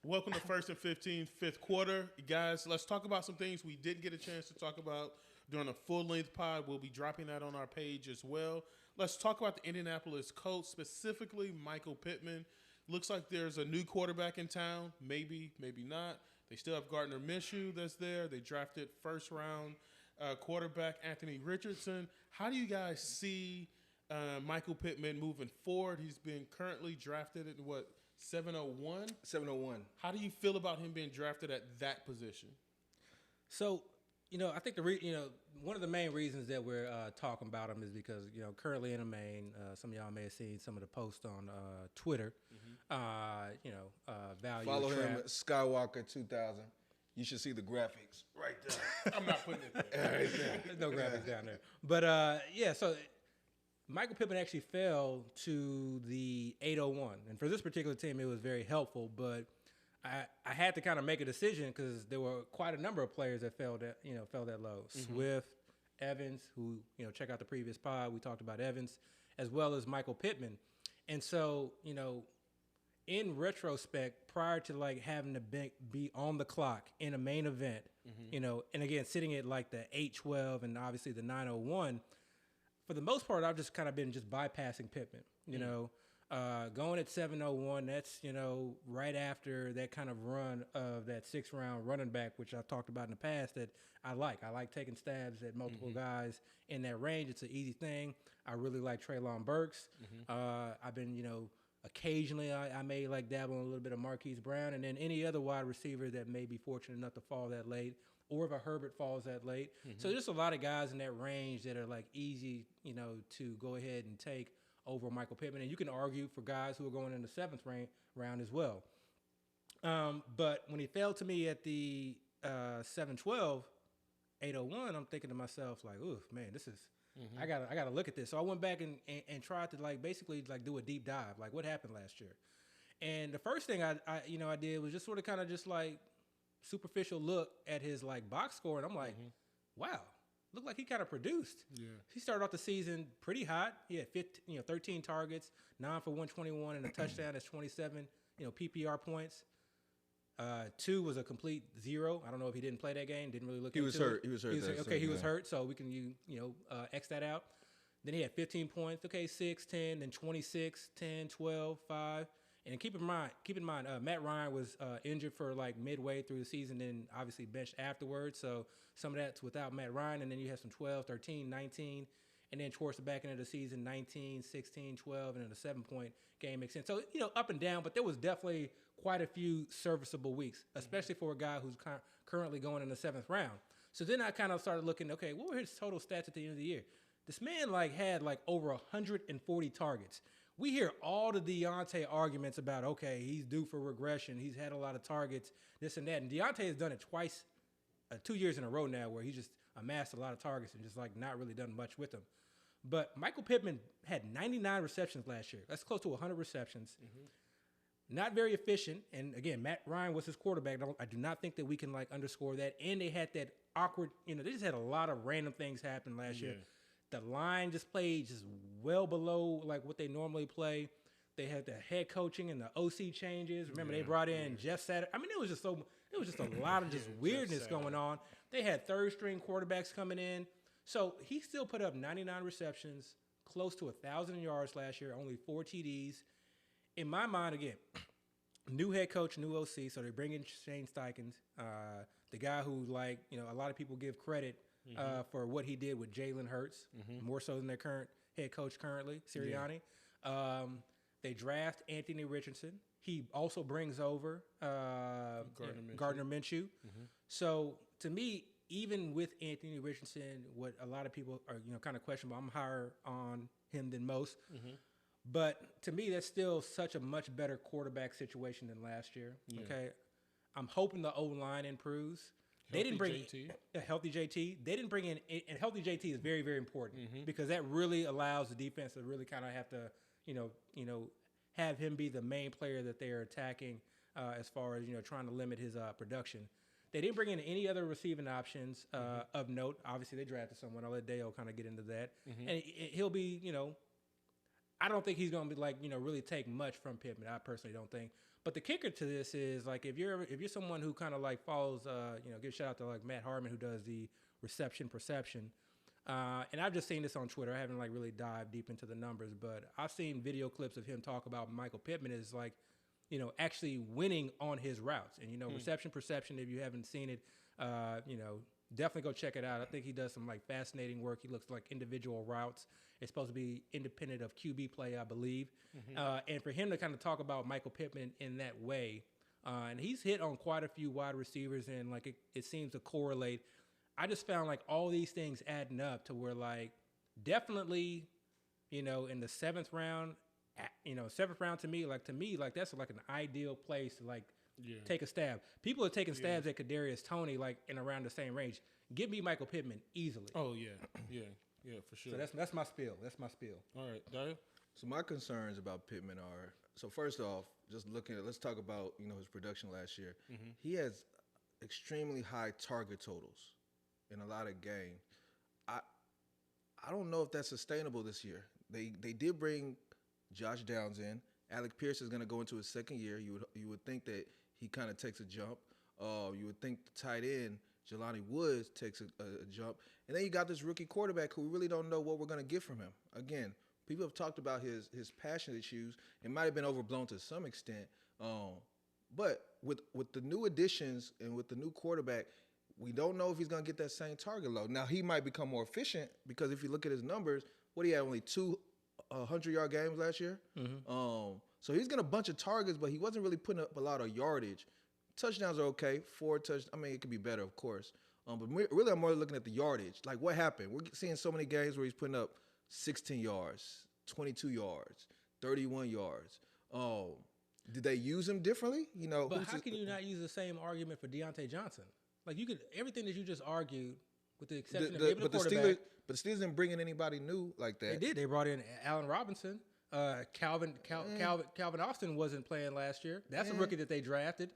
Welcome to First and 15, fifth quarter. Guys, let's talk about some things we didn't get a chance to talk about during a full-length pod. We'll be dropping that on our page as well. Let's talk about the Indianapolis Colts, specifically Michael Pittman. Looks like there's a new quarterback in town. Maybe, maybe not. They still have Gardner Minshew that's there. They drafted first-round quarterback Anthony Richardson. How do you guys see Michael Pittman moving forward? He's been currently drafted at what, 701? 701. How do you feel about him being drafted at that position? So, I think one of the main reasons that we're talking about him is because, currently in the main, some of y'all may have seen some of the posts on Twitter. Value Follow him trap. at Skywalker 2000. You should see the graphics right there. I'm not putting it there. Right there. There's no graphics down there. But, so Michael Pittman actually fell to the 801. And for this particular team, it was very helpful. But I had to kind of make a decision because there were quite a number of players that fell that low. Mm-hmm. Swift, Evans, who, check out the previous pod. We talked about Evans, as well as Michael Pittman. And so, in retrospect, prior to having to be on the clock in a main event, and again, sitting at the 812 and obviously the 901, for the most part, I've just kind of been bypassing Pittman, going at 701. That's, right after that kind of run of that 6th-round running back, which I've talked about in the past that I like. I like taking stabs at multiple guys in that range. It's an easy thing. I really like Treylon Burks. I've been, occasionally I may dabble in a little bit of Marquise Brown, and then any other wide receiver that may be fortunate enough to fall that late, or if a Herbert falls that late. So there's a lot of guys in that range that are easy, to go ahead and take over Michael Pittman. And you can argue for guys who are going in the 7th round as well. But when he fell to me at the 712, 801, I'm thinking to myself oof, man, this is I gotta look at this. So I went back and tried to basically do a deep dive, what happened last year. And the first thing I did was just sort of kind of just superficial look at his box score, and I'm like, wow, looked like he kind of produced. Yeah. He started off the season pretty hot. He had 13 targets, 9 for 121, and a touchdown. That's 27, PPR points. 2 was a complete 0. I don't know if he didn't play that game. Didn't really look. He was hurt. He was hurt. He was hurt. So we can X that out. Then he had 15 points. Okay, 6, 10, then 26, 10, 12, 5. And keep in mind, Matt Ryan was injured for midway through the season, then obviously benched afterwards. So some of that's without Matt Ryan. And then you have some 12, 13, 19. And then towards the back end of the season, 19, 16, 12, and then a 7-point game makes sense. So, up and down, but there was definitely quite a few serviceable weeks, especially for a guy who's currently going in the 7th round. So then I kind of started looking, okay, what were his total stats at the end of the year? This man had over 140 targets. We hear all the Deontay arguments about, okay, he's due for regression. He's had a lot of targets, this and that. And Deontay has done it twice, 2 years in a row now, where he's just amassed a lot of targets and just not really done much with them. But Michael Pittman had 99 receptions last year. That's close to 100 receptions. Not very efficient. And again, Matt Ryan was his quarterback. I do not think that we can underscore that. And they had that awkward, they just had a lot of random things happen last year. The line just played just well below what they normally play. They had the head coaching and the OC changes. Remember, they brought in Jeff Saturday. I mean, it was just a lot of just weirdness going on. They had 3rd-string quarterbacks coming in. So he still put up 99 receptions, close to 1,000 yards last year, only 4 TDs. In my mind, again, new head coach, new OC. So they bring in Shane Steichen, the guy who a lot of people give credit for what he did with Jalen Hurts, more so than their current head coach currently, Sirianni. They draft Anthony Richardson. He also brings over Gardner Minshew. So to me, even with Anthony Richardson, what a lot of people are kind of questionable. I'm higher on him than most. But to me, that's still such a much better quarterback situation than last year. Yeah. Okay, I'm hoping the O-line improves. They didn't bring a healthy JT. They didn't bring in, and healthy JT is very, very important because that really allows the defense to really kind of have to, have him be the main player that they are attacking as far as trying to limit his production. They didn't bring in any other receiving options of note. Obviously, they drafted someone. I'll let Dale kind of get into that, and he'll be, I don't think he's going to be like, really take much from Pittman. I personally don't think. But the kicker to this is like if you're someone who kind of like follows, give a shout out to like Matt Harmon who does the reception perception. And I've just seen this on Twitter. I haven't like really dived deep into the numbers, but I've seen video clips of him talk about Michael Pittman is like, actually winning on his routes. And, reception perception, if you haven't seen it, definitely go check it out. I think he does some like fascinating work. He looks like individual routes. It's supposed to be independent of QB play, I believe. And for him to kind of talk about Michael Pittman in that way, and he's hit on quite a few wide receivers, and like it seems to correlate. I just found like all these things adding up to where like definitely, in the seventh round to me, that's like an ideal place to like take a stab. People are taking stabs at Kadarius Toney like in around the same range. Give me Michael Pittman easily. Oh yeah, for sure. So that's my spiel. That's my spiel. All right, Dario? So my concerns about Pittman are, so first off, just let's talk about, his production last year. He has extremely high target totals in a lot of games. I don't know if that's sustainable this year. They did bring Josh Downs in. Alec Pierce is going to go into his second year. You would think that he kind of takes a jump. You would think the tight end, Jelani Woods, takes a jump. And then you got this rookie quarterback who we really don't know what we're going to get from him. Again, people have talked about his passion issues. It might have been overblown to some extent. But with the new additions and with the new quarterback, we don't know if he's going to get that same target load. Now, he might become more efficient because if you look at his numbers, he had only 2 100-yard games last year. So he's getting a bunch of targets, but he wasn't really putting up a lot of yardage. Touchdowns are okay. 4 touchdowns. I mean, it could be better, of course. But really, I'm more looking at the yardage. Like, what happened? We're seeing so many games where he's putting up 16 yards, 22 yards, 31 yards. Did they use him differently? But how can you not use the same argument for Deontay Johnson? Like, you could everything that you just argued, with the exception of giving the quarterback. But the Steelers didn't bring in anybody new like that. They did. They brought in Allen Robinson. Calvin Austin wasn't playing last year. That's a rookie that they drafted.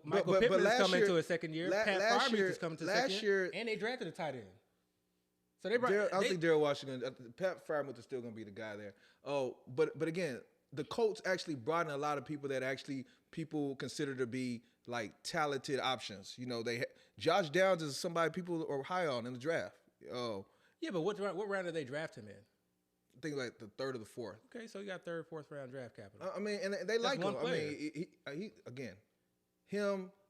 Michael Pittman is coming to his second year. Pat Freiermuth is coming to his second year. And they drafted a tight end. So they brought. I don't think Darrell Washington. Pat Freiermuth is still going to be the guy there. But again, the Colts actually brought in a lot of people that actually people consider to be like talented options. Josh Downs is somebody people are high on in the draft. Yeah, but what round did they draft him in? I think like the 3rd or the 4th. Okay, so you got 3rd, 4th round draft capital. I mean, and they like him. Player. I mean,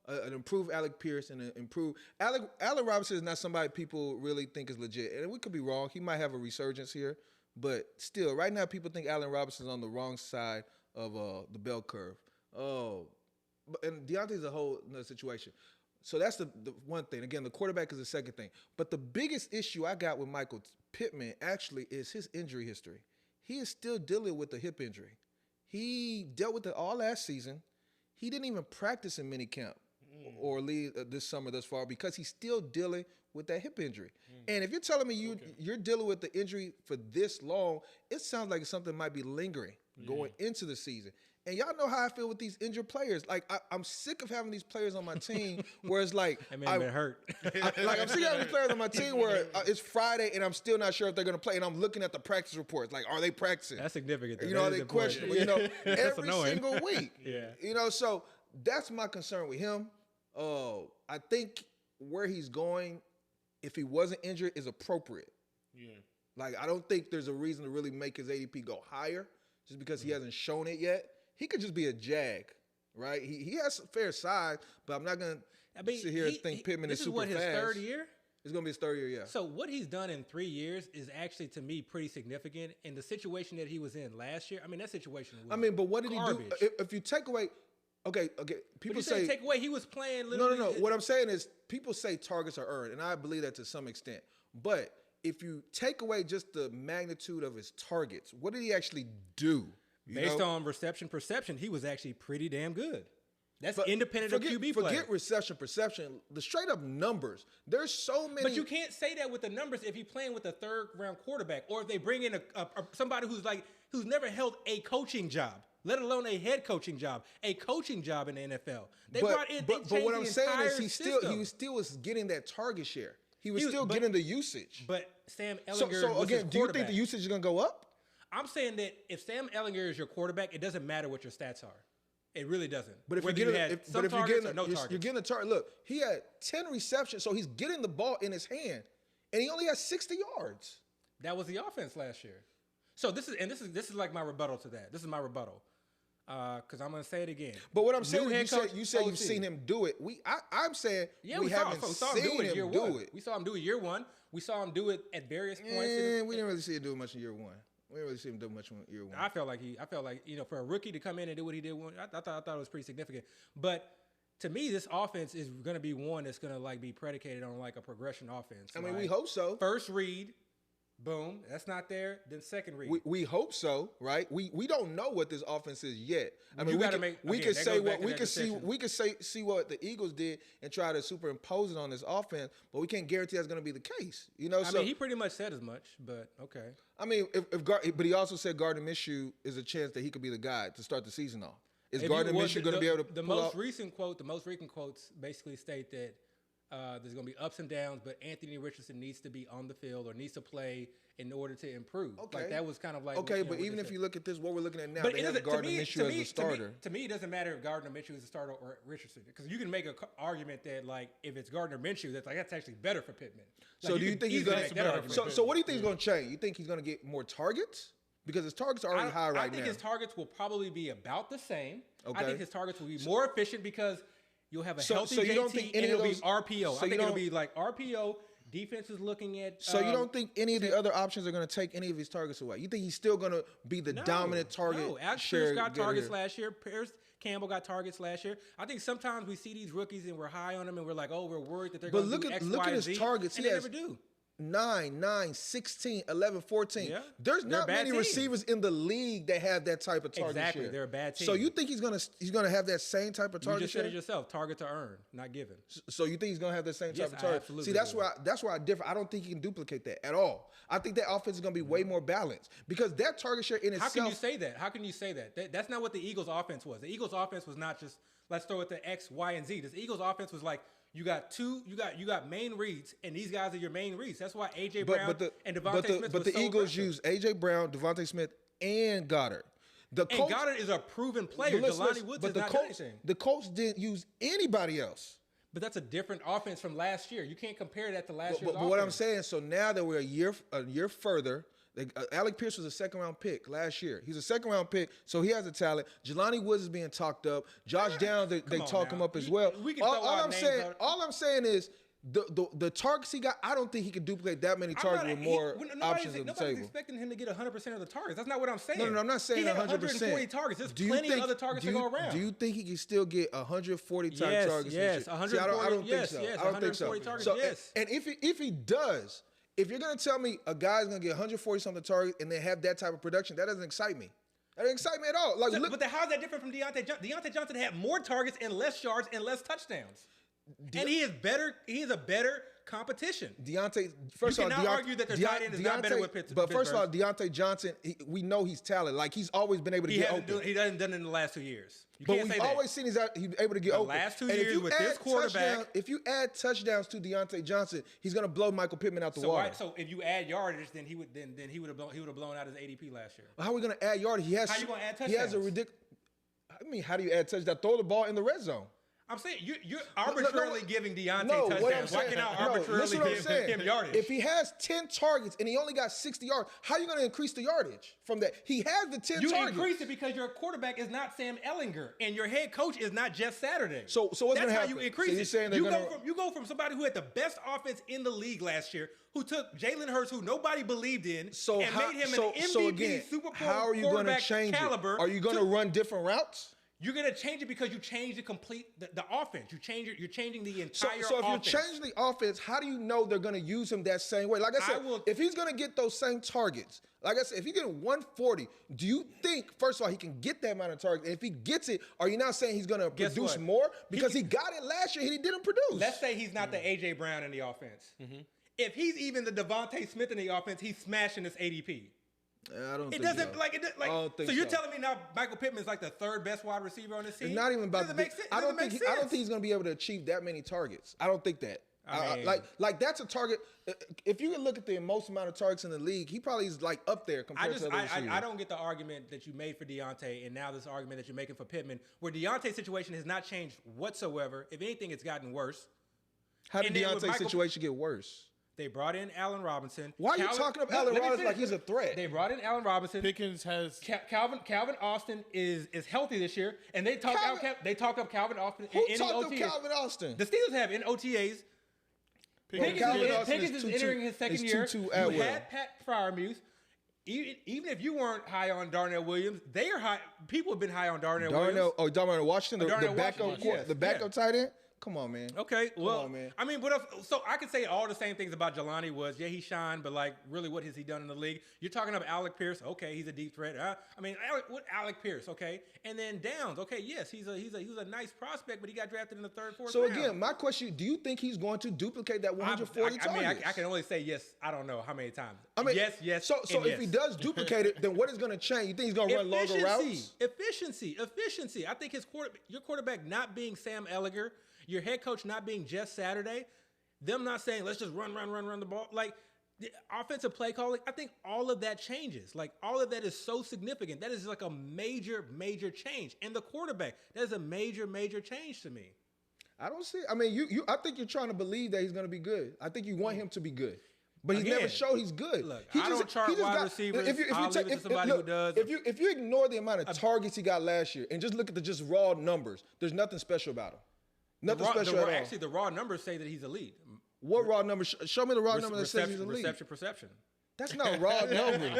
an improved Alec Pierce and an improved Allen Robinson is not somebody people really think is legit, and we could be wrong. He might have a resurgence here, but still, right now people think Allen Robinson's on the wrong side of the bell curve. And Deontay's a whole another situation. So that's the one thing. Again, the quarterback is the second thing. But the biggest issue I got with Michael Pittman actually is his injury history. He is still dealing with a hip injury. He dealt with it all last season. He didn't even practice in minicamp or leave this summer thus far because he's still dealing with that hip injury. And if you're telling me you're dealing with the injury for this long, it sounds like something might be lingering going into the season. And y'all know how I feel with these injured players. Like, I'm sick of having these players on my team where it's like... I mean, it hurt. I'm sick of having these players on my team where it's Friday and I'm still not sure if they're going to play. And I'm looking at the practice reports. Like, are they practicing? That's significant. Are they questionable? Every single week. Yeah. So that's my concern with him. I think where he's going, if he wasn't injured, is appropriate. Yeah. Like, I don't think there's a reason to really make his ADP go higher just because he hasn't shown it yet. He could just be a jag, right? He has fair size, but I'm not going to sit here and think Pittman is super fast. This is what, his 3rd year? It's going to be his 3rd year, yeah. So what he's done in 3 years is actually, to me, pretty significant. And the situation that he was in last year, I mean, that situation was but what did garbage. he do? If you take away, okay, people say... take away, he was playing literally... No. What I'm saying is people say targets are earned, and I believe that to some extent. But if you take away just the magnitude of his targets, what did he actually do? Based on reception perception, he was actually pretty damn good. That's independent of QB play. Forget reception perception. The straight up numbers. There's so many. But you can't say that with the numbers if you're playing with a 3rd round quarterback, or if they bring in somebody who's never held a coaching job, let alone a head coaching job, a coaching job in the NFL. They brought in. But what I'm saying is he still was getting that target share. He was still getting the usage. But Sam Ehlinger So again, do you think the usage is going to go up? I'm saying that if Sam Ellinger is your quarterback, it doesn't matter what your stats are. It really doesn't. But if Whether you're you getting, had if, some but if you're targets getting, or no targets. you're getting a target. Look, he had 10 receptions, so he's getting the ball in his hand, and he only has 60 yards. That was the offense last year. So this is like my rebuttal to that. This is my rebuttal. Because I'm gonna say it again. But what I'm saying, you said OC. you've seen him do it. I'm saying we haven't seen him do it. We saw him do it year one. We saw him do it at various points. We didn't really see him do it much in year one. We didn't really see him do much in year one. I felt like for a rookie to come in and do what he did, I thought it was pretty significant. But to me, this offense is going to be one that's going to like be predicated on like a progression offense. I mean, we hope so. First read, boom, that's not there. Then second read. We hope so, right? We don't know what this offense is yet. I mean, we can see what the Eagles did and try to superimpose it on this offense, but we can't guarantee that's going to be the case. You know, I mean, he pretty much said as much, but okay. I mean, but he also said Gardner Minshew is a chance that he could be the guy to start the season off. Is Gardner Minshew going to be able to? The most recent quotes basically state that there's going to be ups and downs, but Anthony Richardson needs to be on the field or needs to play in order to improve. Okay, like that was kind of like but even if you look at this, what we're looking at now, they have Gardner Minshew as the starter. To me, it doesn't matter if Gardner Minshew is the starter or Richardson, because you can make an argument that like if it's Gardner Minshew, that's actually better for Pittman. Like, so do you think he's going to? So what do you think is going to change? You think he's going to get more targets? Because his targets are already high right now. I think his targets will probably be about the same. Okay. I think his targets will be more efficient because you'll have a healthy JT and it'll be RPO. I think it'll be like RPO. Defense is looking at. So you don't think any of the other options are going to take any of his targets away? You think he's still going to be the dominant target? No, Alex Pierce got targets last year. Pierce Campbell got targets last year. I think sometimes we see these rookies and we're high on them and we're like, oh, we're worried that they're going to do X, Y, and Z. His targets. And they never do. 9, 16, 11, 14. Yeah. There's not many receivers in the league that have that type of target Exactly. share. They're a bad team. So you think he's gonna have that same type of target share? You just said it yourself. Targets are earned, not given. So you think he's gonna have that same type of target? Absolutely. See, that's where I differ. I don't think he can duplicate that at all. I think that offense is gonna be way more balanced because that target share in itself. How can you say that? That's not what the Eagles' offense was. The Eagles' offense was not just let's throw it to X, Y, and Z. This Eagles' offense was like. You got main reads, and these guys are your main reads. That's why AJ Brown and Devontae Smith. But the Eagles use AJ Brown, Devontae Smith, and Goddard. Goddard is a proven player. Jelani Woods is not anything. The Colts didn't use anybody else. But that's a different offense from last year. You can't compare that to last year's offense. But what I'm saying, so now that we're a year further. Alec Pierce was a second-round pick last year. He's a second-round pick, so he has the talent. Jelani Woods is being talked up. Josh Downs, they talk him up as well. All I'm saying is the targets he got, I don't think he can duplicate that many targets with more options at the table. Nobody's expecting him to get 100% of the targets. That's not what I'm saying. No, I'm not saying 100%. He had 140 targets. There's plenty of other targets to go around. Do you think he can still get 140 targets? Yes, 140. I don't think so. Yes, I don't think so. Targets, so yes. And if he does. If you're going to tell me a guy's going to get 140-something targets and they have that type of production, that doesn't excite me. That doesn't excite me at all. But how is that different from Deontay Johnson? Deontay Johnson had more targets and less yards and less touchdowns. And he is better. He is a better competition. First of all, argue that the tight end is not better with Pittsburgh. But first of all, Deontay Johnson, we know he's talented. Like, he's always been able to get open. He hasn't done it in the last 2 years. We've always seen he's able to get open. The last 2 years with this quarterback. If you add touchdowns to Deontay Johnson, he's going to blow Michael Pittman out the water. So if you add yardage, then he would have blown out his ADP last year. How are we going to add yardage? How you going to add touchdowns? He has a ridiculous. I mean, how do you add touchdowns? Throw the ball in the red zone. I'm saying you're arbitrarily giving Deontay touchdowns. Why can I arbitrarily give him yardage? If he has 10 targets and he only got 60 yards, how are you going to increase the yardage from that? He has the 10 targets. You increase it because your quarterback is not Sam Ellinger and your head coach is not Jeff Saturday. So what's going to happen? That's how you increase it. You go from somebody who had the best offense in the league last year, who took Jalen Hurts, who nobody believed in, and made him an MVP Super Bowl how are you going to change caliber. It? Are you going to run different routes? You're gonna change it because you change the offense. You're changing the entire offense. So if you change the offense, how do you know they're gonna use him that same way? Like I said, if he's gonna get those same targets, like I said, if he get 140, do you think first of all he can get that amount of targets? And if he gets it, are you now saying he's gonna produce more because he got it last year and he didn't produce? Let's say he's not the AJ Brown in the offense. Mm-hmm. If he's even the Devontae Smith in the offense, he's smashing this ADP. I don't. It think doesn't so. like it. Like, so you're telling me now Michael Pittman is like the third best wide receiver on this team? It's not even about. It doesn't make sense. I don't think he's going to be able to achieve that many targets. I don't think that. I mean, like that's a target. If you can look at the most amount of targets in the league, he probably is like up there compared to other receivers. I don't get the argument that you made for Deontay, and now this argument that you're making for Pittman, where Deontay's situation has not changed whatsoever. If anything, it's gotten worse. How did Deontay's situation get worse? They brought in Allen Robinson. Why are you talking about Allen Robinson like he's a threat? They brought in Allen Robinson. Pickens has Calvin Austin is healthy this year, and they talked up Calvin Austin Who in talked OTAs. up Calvin Austin? The Steelers have in OTAs. Pickens is entering his second year. You had Pat Freiermuth. Even if you weren't high on Darnell Williams, they are high. People have been high on Darnell Williams. Oh, Darnell Washington, Darnell the backup tight end. Come on, man. Okay, well, Come on, man. I mean, so I could say all the same things about Jelani Woods. Yeah, he shined, but like, really, what has he done in the league? You're talking about Alec Pierce. Okay, he's a deep threat. I mean, Alec Pierce. Okay, and then Downs. Okay, yes, he's a nice prospect, but he got drafted in the third, fourth round. So again, my question: do you think he's going to duplicate that 140 targets? I mean, I can only say yes. I don't know how many times. I mean, yes. So if he does duplicate it, then what is going to change? You think he's going to run longer routes? Efficiency. I think your quarterback not being Sam Ehlinger. Your head coach not being Jeff Saturday, them not saying, let's just run the ball. Like, the offensive play calling, I think all of that changes. Like, all of that is so significant. That is like a major change. And the quarterback, that is a major change to me. I don't see. I mean, I think you're trying to believe that he's going to be good. I think you want him to be good. But he's never showed he's good. Look, I don't chart wide receivers. I'll leave it to somebody who does. If you ignore the amount of targets he got last year and just look at the just raw numbers, there's nothing special about him. Nothing special at all. Actually, the raw numbers say that he's elite. What raw numbers? Show me the raw number that says he's elite. Perception. That's not raw numbers.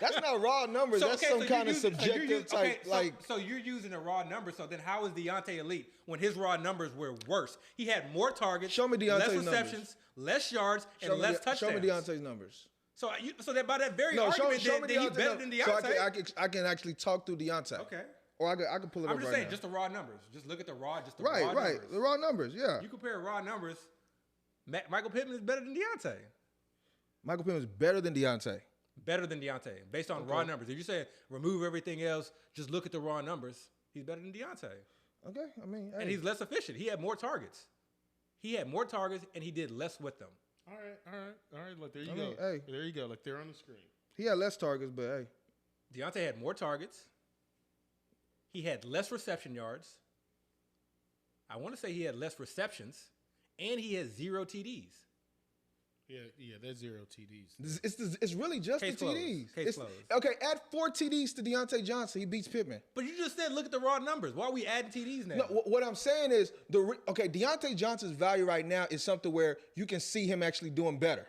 That's not raw numbers. That's some kind of subjective type. So you're using a raw number. So then how is Deontay elite when his raw numbers were worse? He had more targets, show me Deontay's less receptions, less yards, and less touchdowns. Show me Deontay's numbers. So that by that very argument, that he's better than Deontay. So I can actually talk through Deontay. Okay. Or I can pull it up right now. I'm just saying, just the raw numbers. Just look at the raw numbers. Right. The raw numbers, yeah. You compare raw numbers, Michael Pittman is better than Deontay. Michael Pittman is better than Deontay. Better than Deontay, based on raw numbers. If you say remove everything else, just look at the raw numbers, he's better than Deontay. Okay, I mean. And he's less efficient. He had more targets. And he did less with them. All right. Look, there you go. Hey. There you go. Like, they're on the screen. He had less targets, but hey. Deontay had more targets. He had less reception yards. I want to say he had less receptions, and he had 0 TDs. Yeah, that's 0 TDs. It's really just Case the TDs. Case closed. Okay, add 4 TDs to Deontay Johnson. He beats Pittman. But you just said look at the raw numbers. Why are we adding TDs now? No, what I'm saying is, Deontay Johnson's value right now is something where you can see him actually doing better.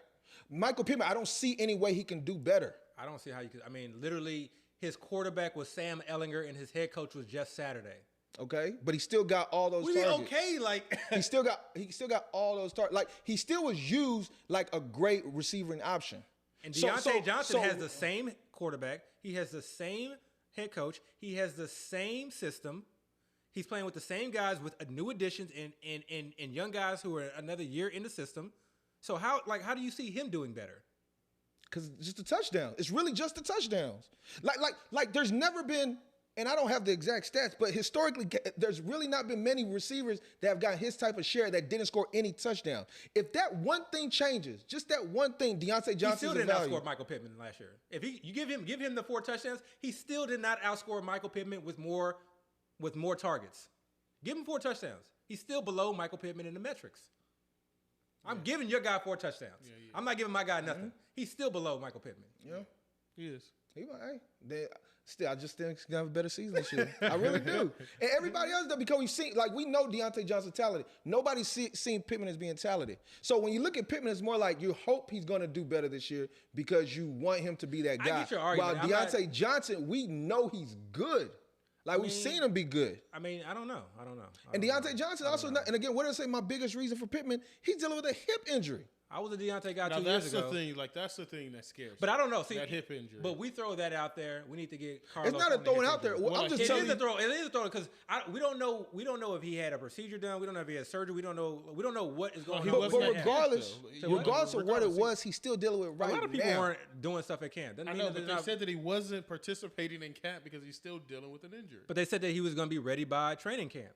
Michael Pittman, I don't see any way he can do better. I don't see how you could. I mean, literally, his quarterback was Sam Ehlinger, and his head coach was Jeff Saturday. Okay, but he still got all those targets. Okay, like he still got all those targets. Like, he still was used like a great receiving option. And Deontay Johnson has the same quarterback. He has the same head coach. He has the same system. He's playing with the same guys with new additions and young guys who are another year in the system. So how do you see him doing better? Because just the touchdowns. It's really just the touchdowns. Like there's never been, and I don't have the exact stats, but historically, there's really not been many receivers that have gotten his type of share that didn't score any touchdown. If that one thing changes, just that one thing, Deontay Johnson still didn't outscore Michael Pittman last year. If you give him the 4 touchdowns, he still did not outscore Michael Pittman with more targets. Give him 4 touchdowns. He's still below Michael Pittman in the metrics. I'm giving your guy 4 touchdowns. Yeah. I'm not giving my guy nothing. Mm-hmm. He's still below Michael Pittman. Yeah, he is. I just think he's gonna have a better season this year. I really do. And everybody else, though, because we know Deontay Johnson's talented. Nobody's seen Pittman as being talented. So when you look at Pittman, it's more like you hope he's gonna do better this year because you want him to be that guy. I get your argument. While Deontay Johnson, we know he's good. We've seen him be good. I mean, I don't know. And Deontay Johnson also not. And again, what did I say? My biggest reason for Pittman, he's dealing with a hip injury. I was a Deontay guy 2 years ago. That's the thing that scares me. But I don't know. See, that hip injury. But we throw that out there. We need to get Carlos. It's not a throwing out there. I'm just telling you. It is a throw because we don't know. We don't know if he had a procedure done. We don't know if he had surgery. We don't know what is going on. But regardless of what it was, he's still dealing with right now. A lot of people weren't doing stuff at camp. I know, but they said that he wasn't participating in camp because he's still dealing with an injury. But they said that he was going to be ready by training camp.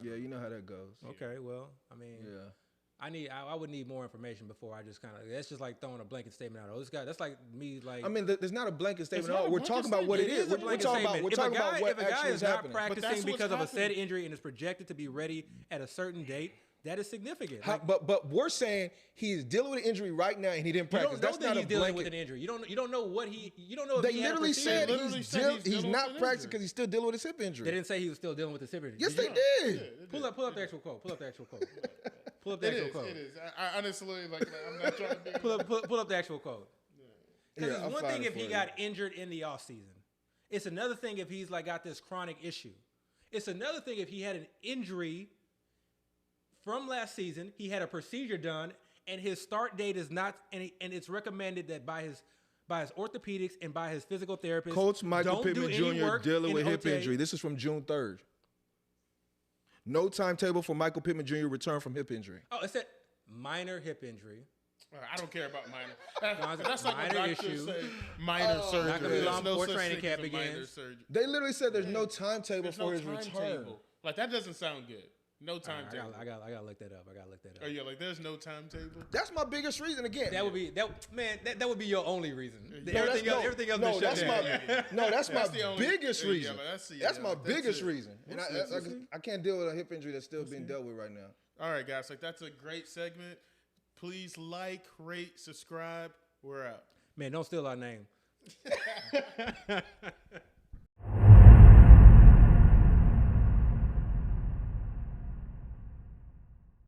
Yeah, you know how that goes. Okay, well, I mean, yeah. I would need more information before I just kind of. That's just like throwing a blanket statement out. Oh, this guy. That's like me. Like I mean, there's not a blanket statement not at all. a We're blanket talking about what it it is is. a blanket We're statement. talking about what If a guy actually is is not happening. But practicing that's what's because of a said happening. injury and is projected to be ready at a certain date, that is significant. How, Like, but we're saying he's dealing with an injury right now and he didn't you practice. don't know That's that not he's a dealing blanket. with an injury. You don't know what he. You don't know if They he had a literally procedure. said They literally said he's he's dealing not with an practicing injury. because he's still dealing with his hip injury. They didn't say he was still dealing with the hip injury. Yes, Did they you? did. Pull up the actual quote. Pull up the actual quote. Pull up the It actual is. quote. It is. I honestly like. I'm not trying to be. Pull up the actual quote. Because Yeah, it's I'll one find thing it if for he you. got injured in the offseason. It's another thing if he's like got this chronic issue. It's another thing if he had an injury from last season, he had a procedure done, and his start date is not, and it's recommended that by his orthopedics and by his physical therapist. Coach Michael don't do Pittman any Jr. work dealing in with hip OTA. injury. This is from June 3rd. No timetable for Michael Pittman Jr. return from hip injury. Oh, it said minor hip injury. I don't care about minor. That's like Minor when doctors issue. say minor surgery. Not gonna be There's long before such training thing as camp a minor begins. surgery. They literally said there's no timetable There's for no his return. timetable. Like that doesn't sound good. No timetable. I gotta look that up. Oh yeah, like there's no timetable. That's my biggest reason. Again, That would be that would be your only reason. No, Everything else no, been that's shut down. that's That's my the only- biggest yeah, reason. that's the- That's yeah, my that's biggest it. reason. And I can't deal with a hip injury that's still being dealt with right now. All right, guys. Like that's a great segment. Please like, rate, subscribe. We're out. Man, don't steal our name.